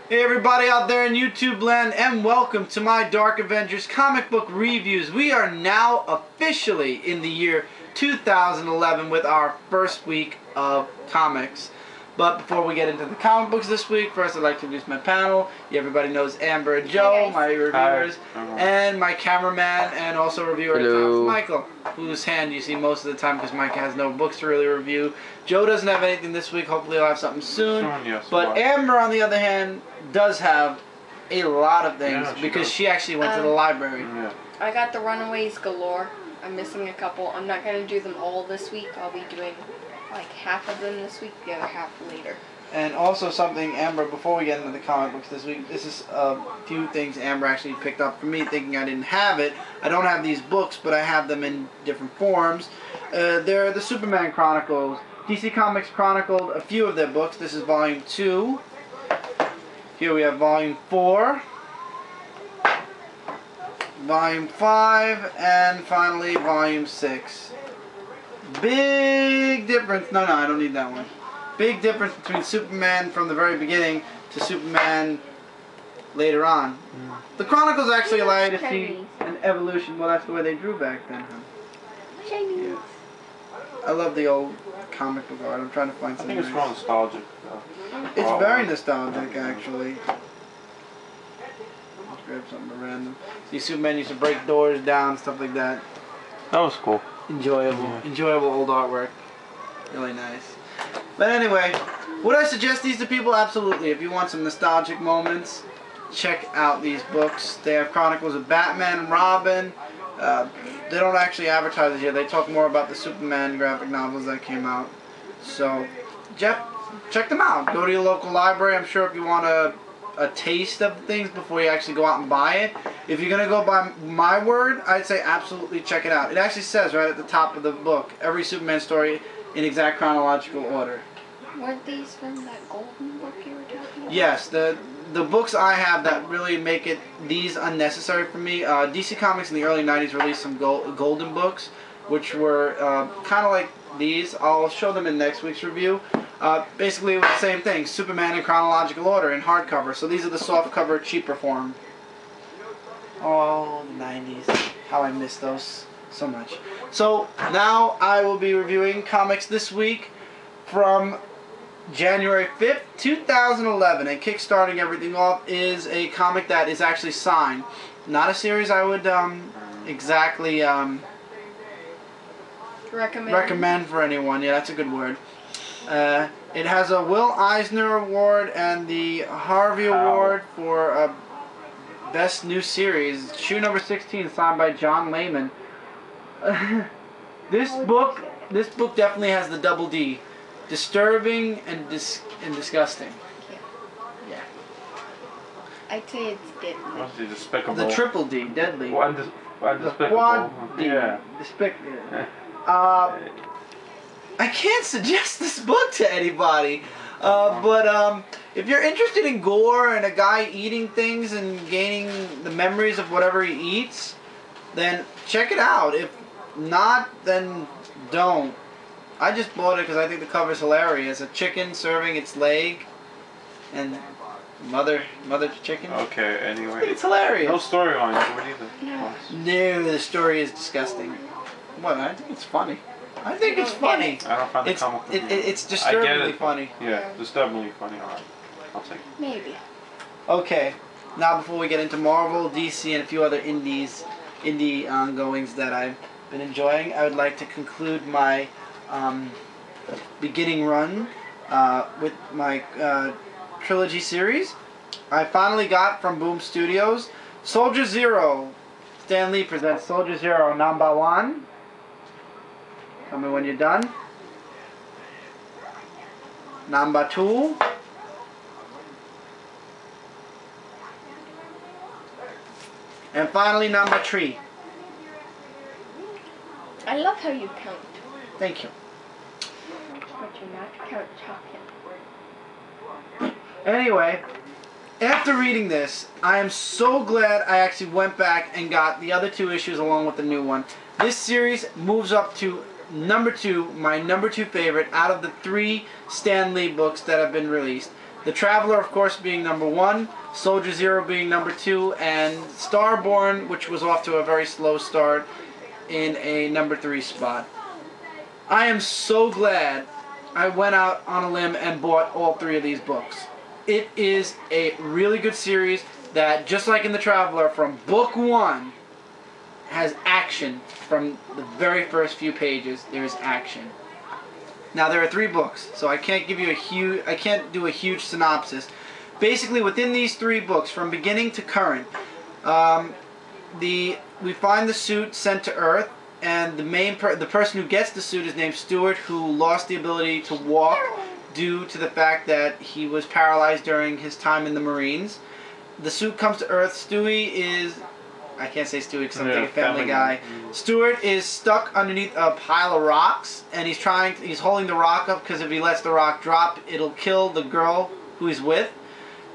Hey everybody out there in YouTube land, and welcome to my Dark Avengers comic book reviews. We are now officially in the year 2011 with our first week of comics. But before we get into the comic books this week, first I'd like to introduce my panel. Everybody knows Amber and Joe, my reviewers, and my cameraman and also reviewer Thomas Michael, whose hand you see most of the time because Mike has no books to really review. Joe doesn't have anything this week. Hopefully he'll have something soon. Yes, but Amber, on the other hand, does have a lot of things because she actually went to the library. Yeah. I got the Runaways galore. I'm missing a couple. I'm not going to do them all this week. I'll be doing like half of them this week, the other half later. And also something, Amber, before we get into the comic books this week, this is a few things Amber actually picked up for me thinking I didn't have it. I don't have these books, but I have them in different forms. They're the Superman Chronicles. DC Comics chronicled a few of their books. This is volume 2. Here we have volume 4. Volume 5, and finally volume 6. Big difference. No, I don't need that one. Big difference between Superman from the very beginning to Superman later on. The Chronicles actually allow you to see an evolution. Well, that's the way they drew back then, huh? Yeah. I love the old comic book art. I'm trying to find something. I think it's real nostalgic. It's very nostalgic, actually. Let's grab something random. See, Superman used to break doors down, stuff like that. That was cool. Enjoyable. Enjoyable old artwork. Really nice. But anyway, would I suggest these to people? Absolutely. If you want some nostalgic moments, check out these books. They have Chronicles of Batman and Robin. They don't actually advertise it here. They talk more about the Superman graphic novels that came out. So, check them out. Go to your local library. I'm sure if you want a taste of things before you actually go out and buy it. If you're going to go by my word, I'd say absolutely check it out. It actually says right at the top of the book, every Superman story in exact chronological order. Weren't these from that golden book you were talking about? Yes, the books I have that really make it these unnecessary for me. DC Comics in the early 90s released some golden books, which were kind of like these. I'll show them in next week's review. Basically, it was the same thing. Superman in chronological order in hardcover. So these are the softcover, cheaper form. Oh, the 90s. How I miss those so much. So now I will be reviewing comics this week from January 5th, 2011. And kickstarting everything off is a comic that is actually signed. Not a series I would exactly recommend for anyone. Yeah, that's a good word. It has a Will Eisner Award and the Harvey Award for Best New Series. Issue number 16, signed by John Layman. This book definitely has the double D: disturbing and disgusting. Yeah. I'd say it's deadly. Mostly despicable. The triple D, deadly. The quad D, yeah. despicable. I can't suggest this book to anybody, but if you're interested in gore and a guy eating things and gaining the memories of whatever he eats, then check it out. If not, then don't. I just bought it because I think the cover's hilarious. A chicken serving its leg, and mother chicken. Okay, anyway. I think it's hilarious. No storyline. What do you think? No, the story is disgusting. What? I think it's funny. I think it's funny. I don't find the comic. It's disturbingly funny. Yeah, disturbingly funny. Alright, I'll take it. Maybe. Okay, now before we get into Marvel, DC, and a few other indie ongoings that I've been enjoying, I would like to conclude my beginning run with my trilogy series. I finally got from Boom Studios Soldier Zero. Stan Lee presents Soldier Zero #1. Tell me when you're done. #2. And finally, #3. I love how you count. Thank you. But you're not count talking. Anyway, after reading this, I am so glad I actually went back and got the other 2 issues along with the new one. This series moves up to #2, my #2 favorite out of the 3 Stan Lee books that have been released. The Traveler, of course, being number 1, Soldier Zero being number 2, and Starborn, which was off to a very slow start, in a number 3 spot. I am so glad I went out on a limb and bought all 3 of these books. It is a really good series that, just like in The Traveler, from book 1, has action. From the very first few pages, there is action. Now, there are 3 books, so I can't give you I can't do a huge synopsis. Basically, within these 3 books, from beginning to current, we find the suit sent to Earth, and the person who gets the suit is named Stewart, who lost the ability to walk due to the fact that he was paralyzed during his time in the Marines. The suit comes to Earth. Stewie is... I can't say Stewie because I'm thinking Family Guy. Stewart is stuck underneath a pile of rocks, and he's holding the rock up because if he lets the rock drop, it'll kill the girl who he's with.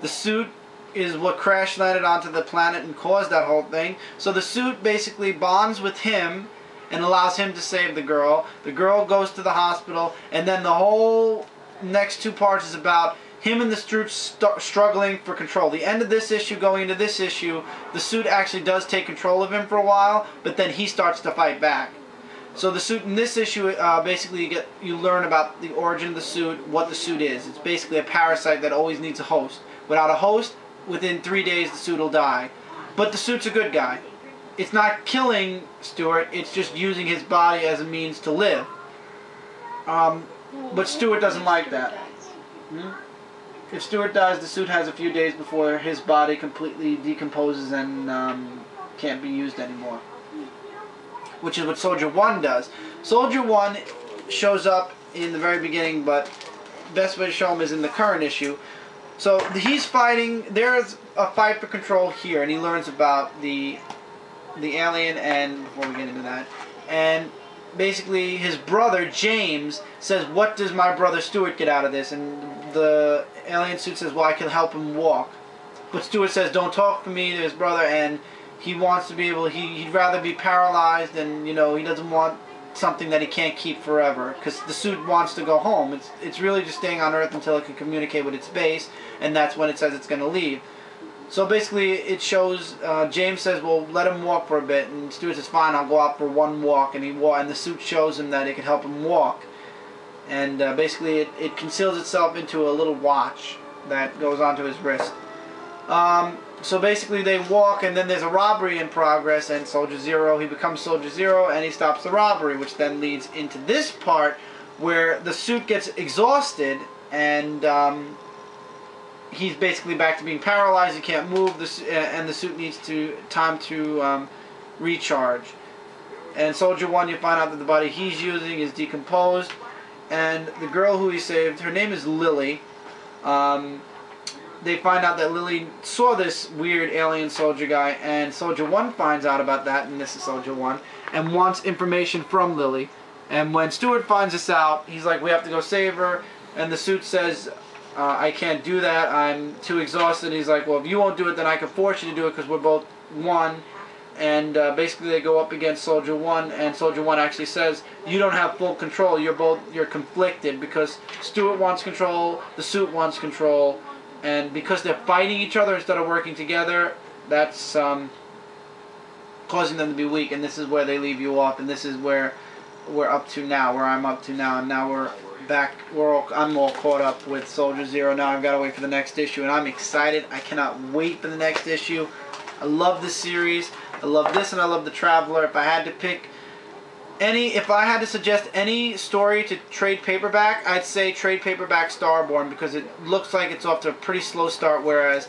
The suit is what crash landed onto the planet and caused that whole thing. So the suit basically bonds with him and allows him to save the girl. The girl goes to the hospital, and then the whole next 2 parts is about him and the suit struggling for control. The end of this issue, going into this issue, the suit actually does take control of him for a while, but then he starts to fight back. So the suit in this issue, basically you learn about the origin of the suit, what the suit is. It's basically a parasite that always needs a host. Without a host, within 3 days the suit will die. But the suit's a good guy. It's not killing Stewart, it's just using his body as a means to live. But Stewart doesn't like that. If Stewart dies, the suit has a few days before his body completely decomposes and can't be used anymore. Which is what Soldier 1 does. Soldier 1 shows up in the very beginning, but best way to show him is in the current issue. So he's fighting, there's a fight for control here, and he learns about the alien, and before we get into that, and basically his brother James says, what does my brother Stewart get out of this? And the alien suit says, well, I can help him walk. But Stewart says, don't talk for me to his brother, and he wants to be able, he'd rather be paralyzed, and he doesn't want something that he can't keep forever, because the suit wants to go home. It's really just staying on Earth until it can communicate with its base, and that's when it says it's going to leave. So basically it shows, James says, well, let him walk for a bit, and Stewart says, fine, I'll go out for 1 walk, and and the suit shows him that it can help him walk. And basically it conceals itself into a little watch that goes onto his wrist. So basically they walk, and then there's a robbery in progress, and Soldier Zero, he becomes Soldier Zero, and he stops the robbery, which then leads into this part where the suit gets exhausted, and he's basically back to being paralyzed. He can't move, and the suit needs time to recharge. And Soldier 1, you find out that the body he's using is decomposed, and the girl who he saved, her name is Lily. They find out that Lily saw this weird alien soldier guy, and Soldier 1 finds out about that, and this is Soldier 1, and wants information from Lily. And when Stewart finds this out, he's like, we have to go save her, and the suit says, I can't do that, I'm too exhausted. He's like, well, if you won't do it, then I can force you to do it, because we're both one. And basically they go up against Soldier 1, and Soldier 1 actually says, you don't have full control, you're conflicted, because Stewart wants control, the suit wants control, and because they're fighting each other instead of working together, that's causing them to be weak, and this is where they leave you off, and this is where we're up to now, where I'm up to now, and now we're back, I'm all caught up with Soldier Zero. Now I've got to wait for the next issue, and I'm excited. I cannot wait for the next issue. I love this series. I love this, and I love The Traveler. If I had to pick if I had to suggest any story to trade paperback, I'd say trade paperback Starborn, because it looks like it's off to a pretty slow start, whereas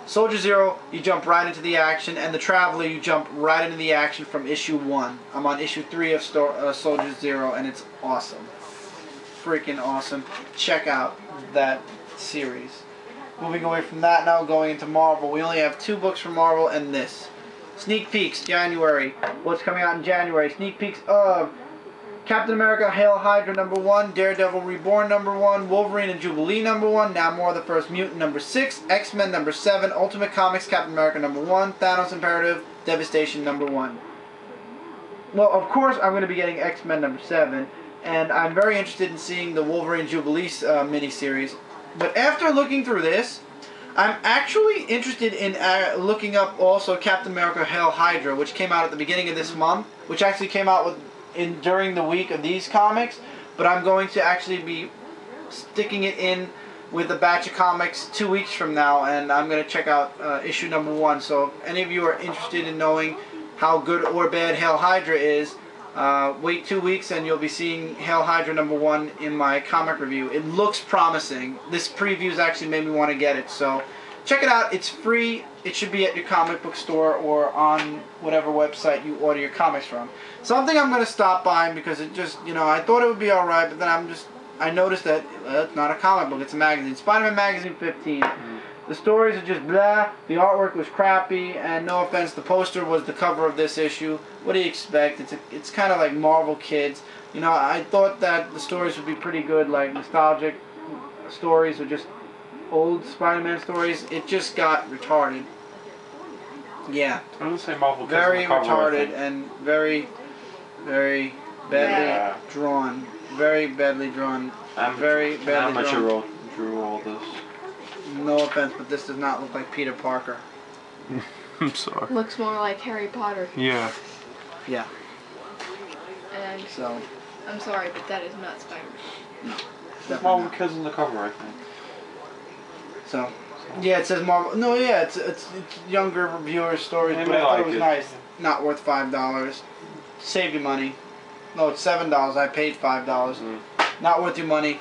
Soldier Zero, you jump right into the action, and The Traveler, you jump right into the action from issue 1. I'm on issue 3 of Soldier Zero, and it's awesome. Freaking awesome. Check out that series. Moving away from that now, going into Marvel. We only have 2 books from Marvel and this. Sneak peeks, January. What's coming out in January? Sneak peeks of Captain America, Hail Hydra #1, Daredevil Reborn #1, Wolverine and Jubilee #1, Namor the First Mutant #6, X-Men #7, Ultimate Comics Captain America #1, Thanos Imperative, Devastation #1. Well, of course I'm going to be getting X-Men #7, and I'm very interested in seeing the Wolverine Jubilee miniseries. But after looking through this, I'm actually interested in looking up also Captain America Hail Hydra, which came out at the beginning of this month, which actually came out during the week of these comics. But I'm going to actually be sticking it in with a batch of comics 2 weeks from now, and I'm going to check out issue number 1. So if any of you are interested in knowing how good or bad Hail Hydra is, wait 2 weeks and you'll be seeing Hail Hydra number 1 in my comic review. It looks promising. This preview's actually made me want to get it, so check it out. It's free. It should be at your comic book store or on whatever website you order your comics from. Something I'm going to stop buying because it just, I thought it would be alright, but then I noticed that it's not a comic book, it's a magazine. Spider-Man Magazine 15. The stories are just blah, the artwork was crappy, and no offense, the poster was the cover of this issue. What do you expect? It's kind of like Marvel Kids. I thought that the stories would be pretty good, like nostalgic stories or just old Spider-Man stories. It just got retarded. Yeah. I would say Marvel Kids very on the cover, retarded and very, very badly drawn. Very badly drawn. Very badly drawn. Drew all this. No offense, but this does not look like Peter Parker. I'm sorry. Looks more like Harry Potter. Yeah. Yeah. And so, I'm sorry, but that is not Spider-Man. There's Marvel Kids on the cover, I think. So, yeah, it says Marvel. No, yeah, it's younger reviewers' stories, but I thought it was nice. Not worth $5. Save your money. No, it's $7. I paid $5. Not worth your money.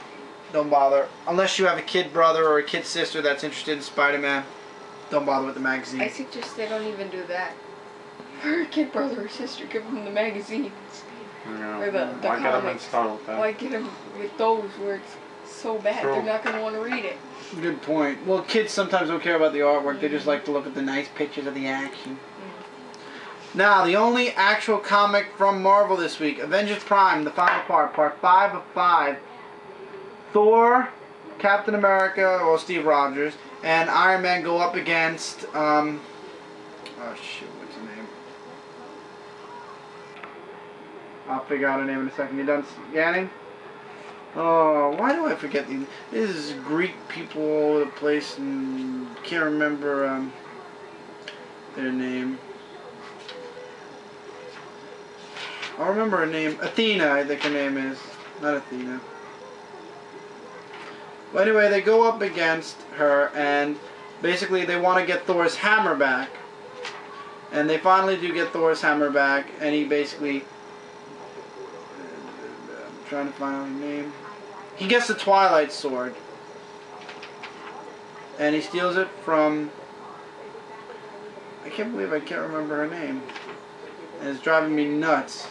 Don't bother. Unless you have a kid brother or a kid sister that's interested in Spider-Man, don't bother with the magazine. I suggest they don't even do that. For a kid brother or sister, give them the magazines. Yeah. Or the Why get them comics. installed with that? Why get them with those where it's so bad True. they're not going to want to read it. Good point. Well, kids sometimes don't care about the artwork. They just like to look at the nice pictures of the action. Now, the only actual comic from Marvel this week, Avengers Prime, the final part 5 of 5. Thor, Captain America, well, Steve Rogers, and Iron Man go up against, oh shoot, what's her name? I'll figure out her name in a second. You done scanning? Oh, why do I forget these? This is Greek people all over the place, and can't remember, their name. I'll remember her name. Athena, I think her name is. Not Athena. Well, anyway, they go up against her, and basically they want to get Thor's hammer back. And they finally do get Thor's hammer back, and he basically... I'm trying to find out her name. He gets the Twilight Sword. And he steals it from... I can't believe I can't remember her name. And it's driving me nuts.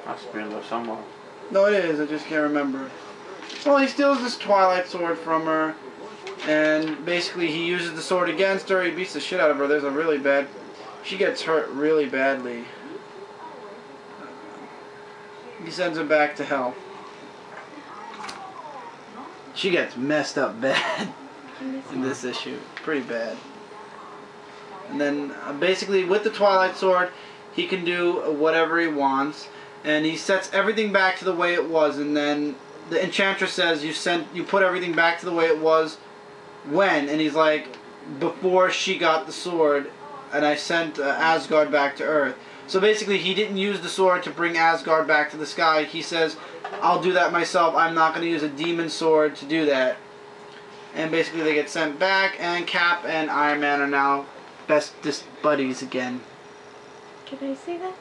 Must be in there somewhere. No, it is. I just can't remember. Well, he steals this Twilight Sword from her, and basically he uses the sword against her. He beats the shit out of her. There's a really bad... She gets hurt really badly. He sends her back to hell. She gets messed up bad in this issue. Pretty bad. And then, basically, with the Twilight Sword, he can do whatever he wants. And he sets everything back to the way it was, and then the Enchantress says you put everything back to the way it was when, and he's like, before she got the sword, and I sent Asgard back to Earth. So basically he didn't use the sword to bring Asgard back to the sky. He says, I'll do that myself. I'm not going to use a demon sword to do that. And basically they get sent back, and Cap and Iron Man are now bestest buddies again. Can I say that?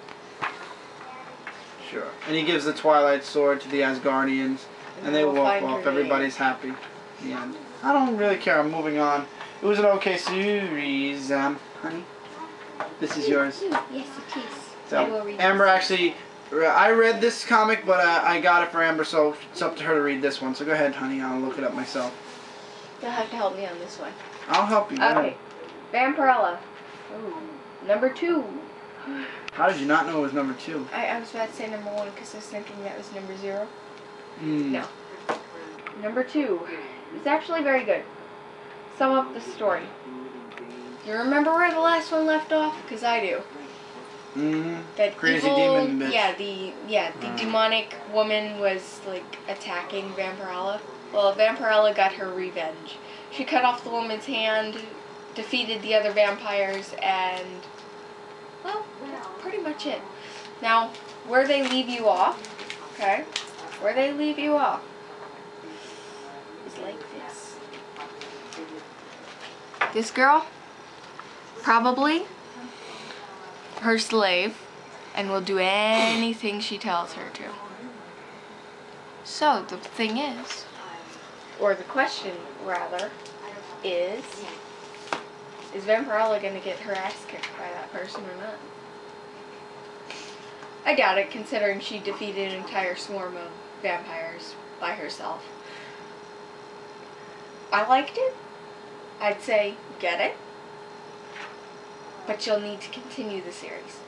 Sure. And he gives the Twilight Sword to the Asgardians, and they walk off. Everybody's happy. The end. I don't really care. I'm moving on. It was an okay series, honey. This is yours. Yes, it is. So, I will read Amber this. actually, I read this comic, but I got it for Amber, so it's up to her to read this one. So go ahead, honey. I'll look it up myself. You'll have to help me on this one. I'll help you. Okay. Vampirella. Ooh. Number 2. How did you not know it was number 2? I was about to say number 1 because I was thinking that was number 0. Mm. No. Number 2. It's actually very good. Sum up the story. Do you remember where the last one left off? Because I do. Mm-hmm. That Crazy evil, demon bitch. Yeah, the demonic woman was like attacking Vampirella. Well, Vampirella got her revenge. She cut off the woman's hand, defeated the other vampires, and, well, that's pretty much it. Now, where they leave you off, okay, where they leave you off is like this. This girl, probably her slave, and will do anything she tells her to. So, the thing is, or the question, rather, is Vampirella going to get her ass kicked by that person or not? I doubt it, considering she defeated an entire swarm of vampires by herself. I liked it. I'd say get it. But you'll need to continue the series.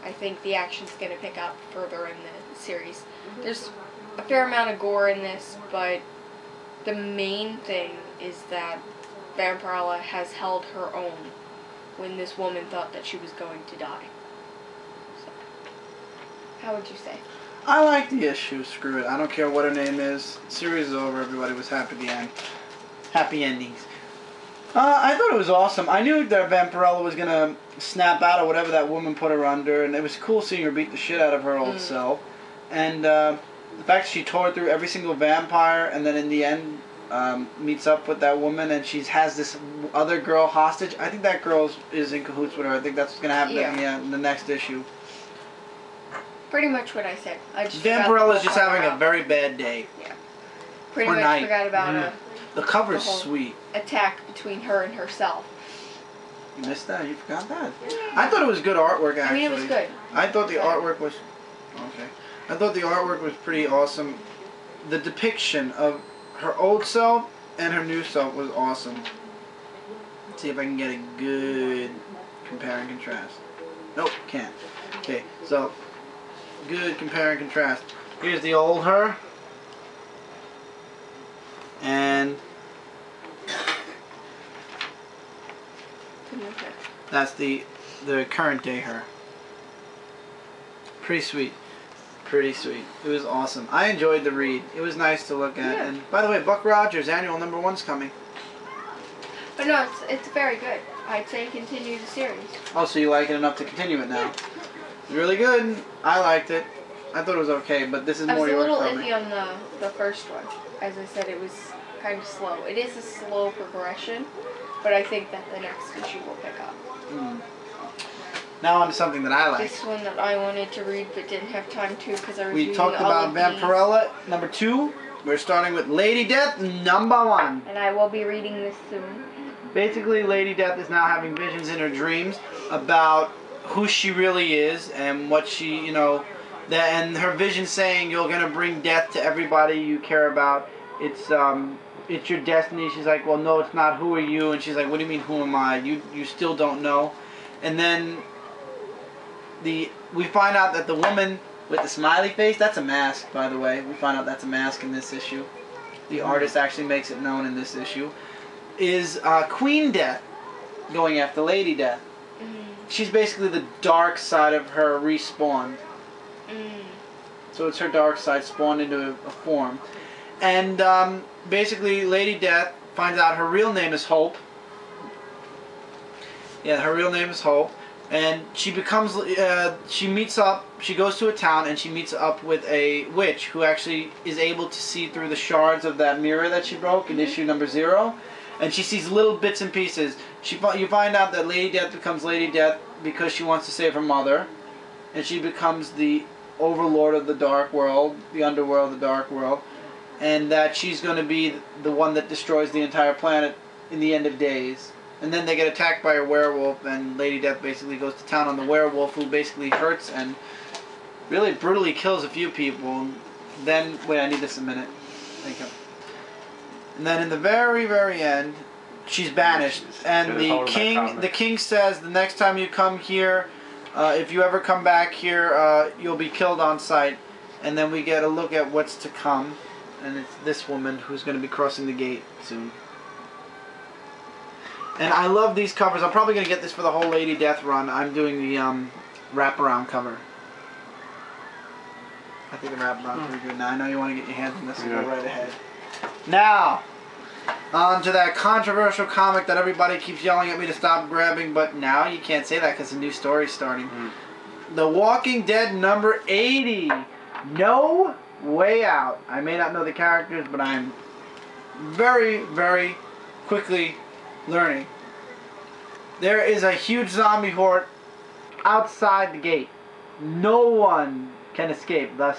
I think the action's going to pick up further in the series. There's a fair amount of gore in this, but the main thing is that Vampirella has held her own when this woman thought that she was going to die. So, how would you say? I like the issue. Screw it. I don't care what her name is. Series is over. Everybody was happy at the end. Happy endings. I thought it was awesome. I knew that Vampirella was going to snap out of whatever that woman put her under, and it was cool seeing her beat the shit out of her old self. And the fact that she tore through every single vampire, and then in the end meets up with that woman, and she has this other girl hostage. I think that girl is in cahoots with her. I think that's what's going to happen in the next issue. Pretty much what I said. Vampirella's just having a very bad day. Yeah. Pretty much forgot about the cover's sweet. Attack between her and herself. You missed that? You forgot that? I thought it was good artwork, actually. I mean, it was good. I thought the artwork was... Okay. I thought the artwork was pretty awesome. The depiction of her old self and her new self was awesome. Let's see if I can get a good compare and contrast. Nope, can't. Okay, so... Good compare and contrast. Here's the old her. And... that's the current day her. Pretty sweet. Pretty sweet. It was awesome. I enjoyed the read. It was nice to look at. Yeah. And by the way, Buck Rogers annual #1's coming. But no, it's very good. I'd say continue the series. Oh, so you like it enough to continue it now? Yeah. It's really good. I liked it. I thought it was okay, but this is more your comic. I was a little iffy on the first one. As I said, it was kind of slow. It is a slow progression, but I think that the next issue will pick up. Now on to something that I like. This one that I wanted to read but didn't have time to because I was reading all of these. We talked about Vampirella #2. We're starting with Lady Death #1. And I will be reading this soon. Basically, Lady Death is now having visions in her dreams about who she really is and what she, and her vision saying you're gonna bring death to everybody you care about. It's your destiny. She's like, well, no, it's not. Who are you? And she's like, what do you mean, who am I? You still don't know. And then we find out that the woman with the smiley face, that's a mask, by the way. We find out that's a mask in this issue. The artist actually makes it known in this issue. Is Queen Death going after Lady Death. She's basically the dark side of her respawned. So it's her dark side spawned into a form. And basically Lady Death finds out her real name is Hope. Yeah, her real name is Hope. And she becomes, she goes to a town and she meets up with a witch who actually is able to see through the shards of that mirror that she broke in issue #0. And she sees little bits and pieces. You find out that Lady Death becomes Lady Death because she wants to save her mother. And she becomes the overlord of the dark world, the underworld, the dark world. And that she's going to be the one that destroys the entire planet in the end of days. And then they get attacked by a werewolf, and Lady Death basically goes to town on the werewolf, who basically hurts and really brutally kills a few people. Then, wait, I need this a minute. Thank you. And then in the very, very end, she's banished. And the king says, the next time you come here, if you ever come back here, you'll be killed on sight. And then we get a look at what's to come. And it's this woman who's going to be crossing the gate soon. And I love these covers. I'm probably going to get this for the whole Lady Death run. I'm doing the wraparound cover. I think the wraparound's pretty good. Now I know you want to get your hands on this, so go right ahead. Now, on to that controversial comic that everybody keeps yelling at me to stop grabbing, but now you can't say that because a new story's starting. The Walking Dead number 80. No Way Out. I may not know the characters, but I'm very, very quickly learning. There is a huge zombie horde outside the gate. No one can escape, thus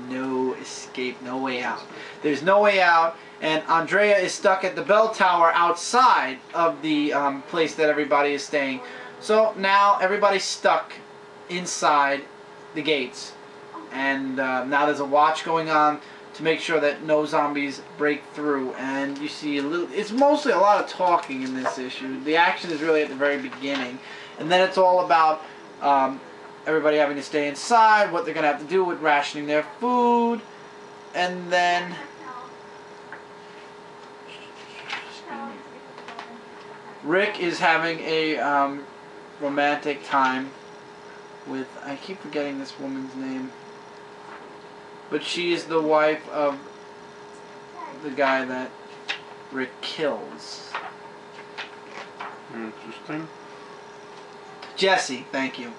no escape, no way out. There's no way out, and Andrea is stuck at the bell tower outside of the place that everybody is staying. So now everybody's stuck inside the gates, and now there's a watch going on to make sure that no zombies break through. And you see a little, it's mostly a lot of talking in this issue. The action is really at the very beginning, and then it's all about everybody having to stay inside, what they're going to have to do with rationing their food, and then Rick is having a romantic time with, I keep forgetting this woman's name, but she is the wife of the guy that Rick kills. Interesting. Jesse, thank you.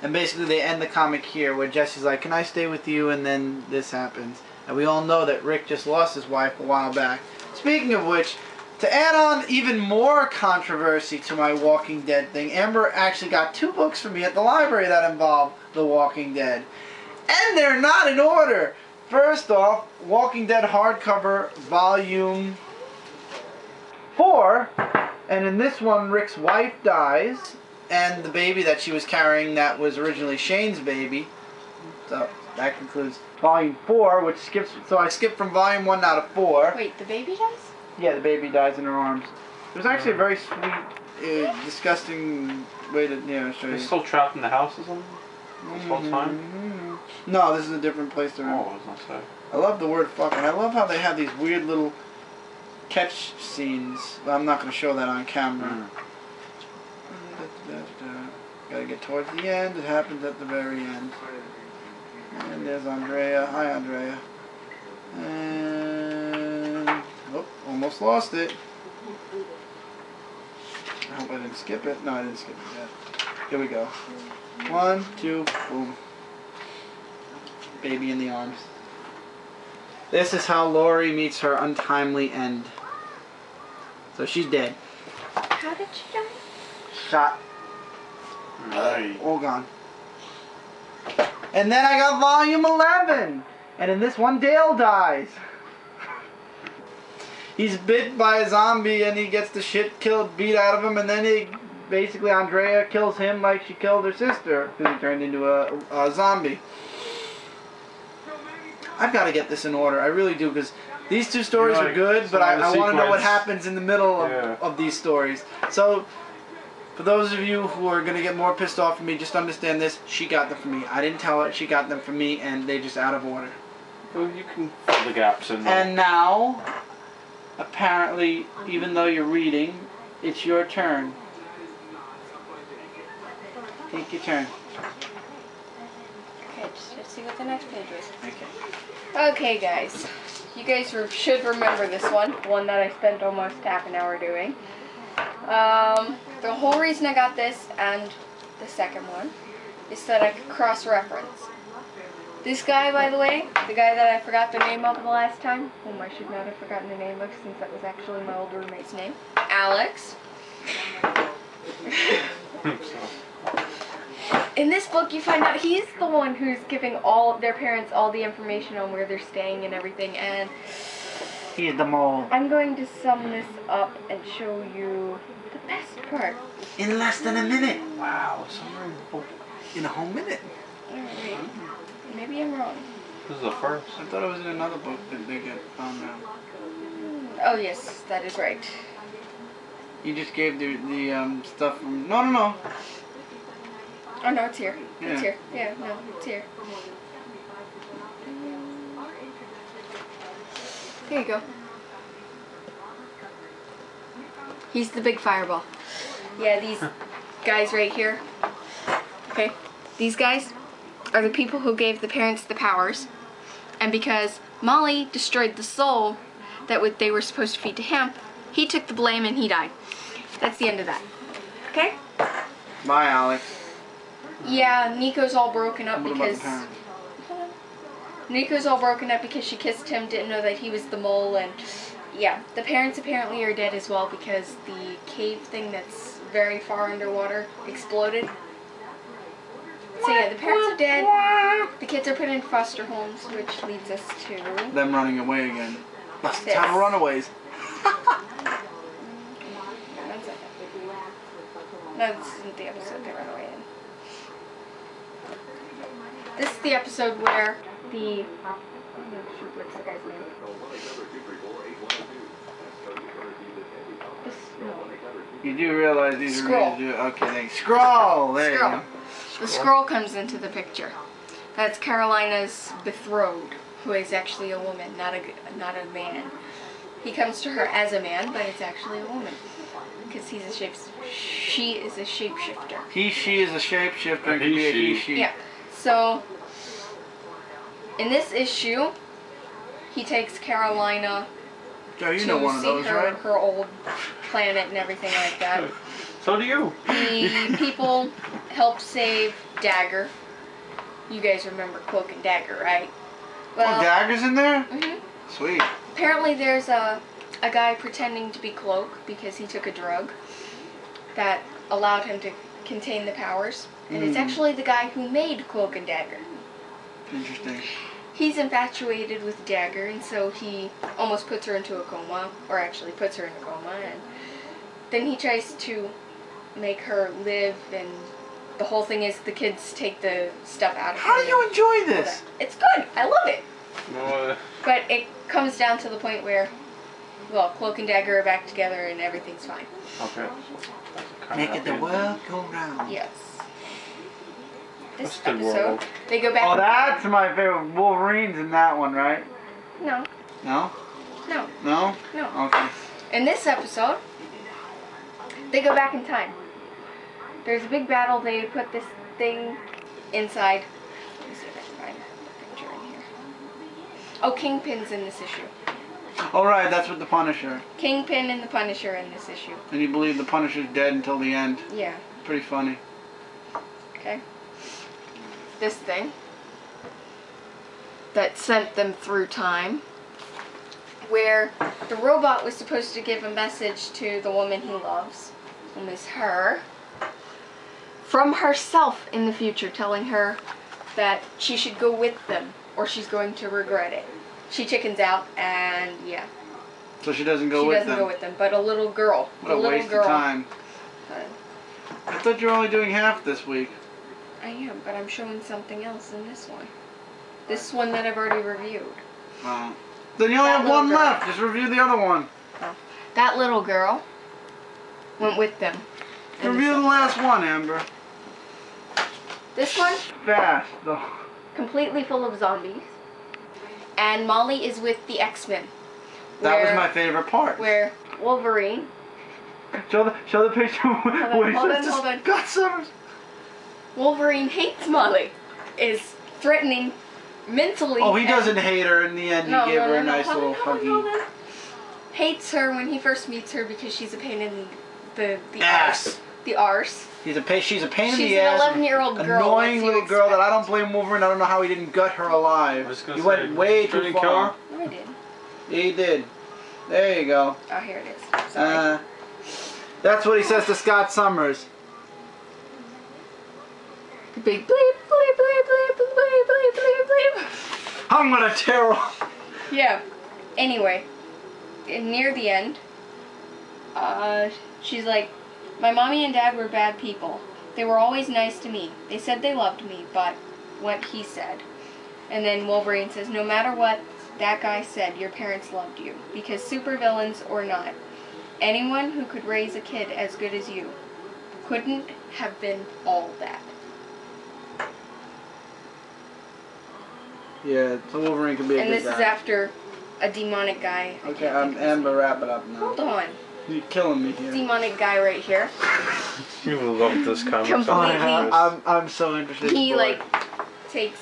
And basically they end the comic here where Jesse's like, can I stay with you? And then this happens. And we all know that Rick just lost his wife a while back. Speaking of which, to add on even more controversy to my Walking Dead thing, Amber actually got 2 books for me at the library that involve The Walking Dead. And they're not in order. First off, Walking Dead hardcover volume 4. And in this one, Rick's wife dies. And the baby that she was carrying that was originally Shane's baby. So that concludes volume 4, which skips. So I skipped from volume 1 now to 4. Wait, the baby dies? Yeah, the baby dies in her arms. It was actually a very sweet, disgusting way to show you. He's still trapped in the house or something? This whole time? No, this is a different place to. Oh, I was gonna say. I love the word fuck, and I love how they have these weird little catch scenes. But I'm not going to show that on camera. Gotta get towards the end. It happens at the very end. And there's Andrea. Hi, Andrea. And oh, almost lost it. I hope I didn't skip it. No, I didn't skip it yet. Here we go. 1, 2, boom. Baby in the arms. This is how Lori meets her untimely end. So she's dead. How did she die? Shot. Right. All gone. And then I got volume 11. And in this one, Dale dies. He's bit by a zombie and he gets the shit beat out of him, and then basically Andrea kills him like she killed her sister because he turned into a zombie. I've got to get this in order. I really do, because these 2 stories are good, but I want to know what happens in the middle of these stories. So, for those of you who are going to get more pissed off at me, just understand this. She got them from me. I didn't tell her. She got them from me, and they're just out of order. Well, you can fill the gaps in there. And now, apparently, even though you're reading, it's your turn. Take your turn. Okay, just see what the next page is. Okay. Okay, guys. You guys should remember this one that I spent almost half an hour doing. The whole reason I got this and the second one is so that I could cross-reference. This guy, by the way, the guy that I forgot the name of the last time, whom I should not have forgotten the name of since that was actually my old roommate's name, Alex. In this book, you find out he's the one who's giving all of their parents all the information on where they're staying and everything, and He's the mole. I'm going to sum this up and show you the best part. In less than a minute. Wow, somewhere in the book. In a whole minute. Alright. Maybe I'm wrong. This is the first. I thought it was in another book that they get found out. Oh yes, that is right. You just gave the stuff from... No. Oh no, it's here. Yeah. It's here. Yeah, no, it's here. Here you go. He's the big fireball. Yeah, these guys right here. Okay, these guys are the people who gave the parents the powers. And because Molly destroyed the soul, that they were supposed to feed to him. He took the blame and he died. That's the end of that. Okay? Bye, Alex. Yeah, Nico's all broken up What about because... the parents? Nico's all broken up because she kissed him, didn't know that he was the mole, and yeah, the parents apparently are dead as well because the cave thing that's very far underwater exploded. So yeah, the parents are dead, the kids are put in foster homes, which leads us to... Them running away again. That's the This. town of runaways. No, this isn't the episode they run away in. This is the episode where the... What's the guy's name? You do realize these Scroll. are really okay, thanks. Scroll! There Scroll. you go. The scroll comes into the picture. That's Carolina's betrothed, who is actually a woman, not a man. He comes to her as a man, but it's actually a woman. Because she is a shapeshifter. She is a shapeshifter and can be a he, she. Yeah. So, in this issue, he takes Carolina Joe, you to know one of see those, right? her old planet and everything like that. So do you. The people help save Dagger. You guys remember Cloak and Dagger, right? Well, Dagger's in there? Mhm. Sweet. Apparently there's a guy pretending to be Cloak because he took a drug that allowed him to contain the powers. And it's actually the guy who made Cloak and Dagger. Interesting. He's infatuated with Dagger, and so he almost puts her into a coma, or actually puts her in a coma, and then he tries to make her live, and the whole thing is the kids take the stuff out of her. How do you enjoy this? It's good. I love it. No, But it comes down to the point where, well, Cloak and Dagger are back together and everything's fine. okay. Making the world go round. Yes. This Twisted episode, World. they go back. Oh, that's my favorite. Wolverine's in that one, right? No, No? no, No? no. Okay. In this episode, they go back in time. There's a big battle. They put this thing inside. Let me see if I can find a picture in here. Oh, Kingpin's in this issue. Alright, that's with the Punisher. Kingpin and the Punisher in this issue. And you believe the Punisher's dead until the end. Yeah. Pretty funny. Okay. This thing that sent them through time, where the robot was supposed to give a message to the woman he loves, whom is her, from herself in the future, telling her that she should go with them or she's going to regret it. She chickens out, and yeah. So she doesn't go She with doesn't them. go with them, but a little girl. What a little waste girl. of time. I thought you were only doing half this week. I am, but I'm showing something else in this one. This one that I've already reviewed. Oh. Then you only That have one little girl. left. Just review the other one. Oh. That little girl went with them. in Review this the last one, Amber. This one, Fast, though. completely full of zombies. And Molly is with the X-Men. That was my favorite part. Where Wolverine... Show the picture. Wait, hold on. God Summers. Wolverine hates Molly. Is threatening mentally... Oh, he and- doesn't hate her. In the end, he gave her a nice hold little on, hold huggy. on. Hates her when he first meets her because she's a pain in the Ass. arse. The arse. She's a pain in She's the an ass. 11-year-old girl. Annoying What do you little girl that I don't expect? blame Wolverine. I don't know how he didn't gut her alive. I was gonna He say, went way too didn't kill far. her? No, I did. He did. There you go. Oh, here it is. Sorry. That's what he says to Scott Summers. Big bleep, bleep, bleep, bleep, bleep, bleep, bleep, bleep. I'm gonna tear off. Yeah. Anyway, near the end, she's like, my mommy and dad were bad people. They were always nice to me. They said they loved me, but what he said. And then Wolverine says, no matter what that guy said, your parents loved you. Because supervillains or not, anyone who could raise a kid as good as you couldn't have been all that. Yeah, so Wolverine can be a And good this guy. is after a demonic guy. I Okay, can't think of his Amber, name. wrap it up now. Hold on. You're killing me here. Demonic guy right here. You will love this comic. Completely. I'm so interested. He in like takes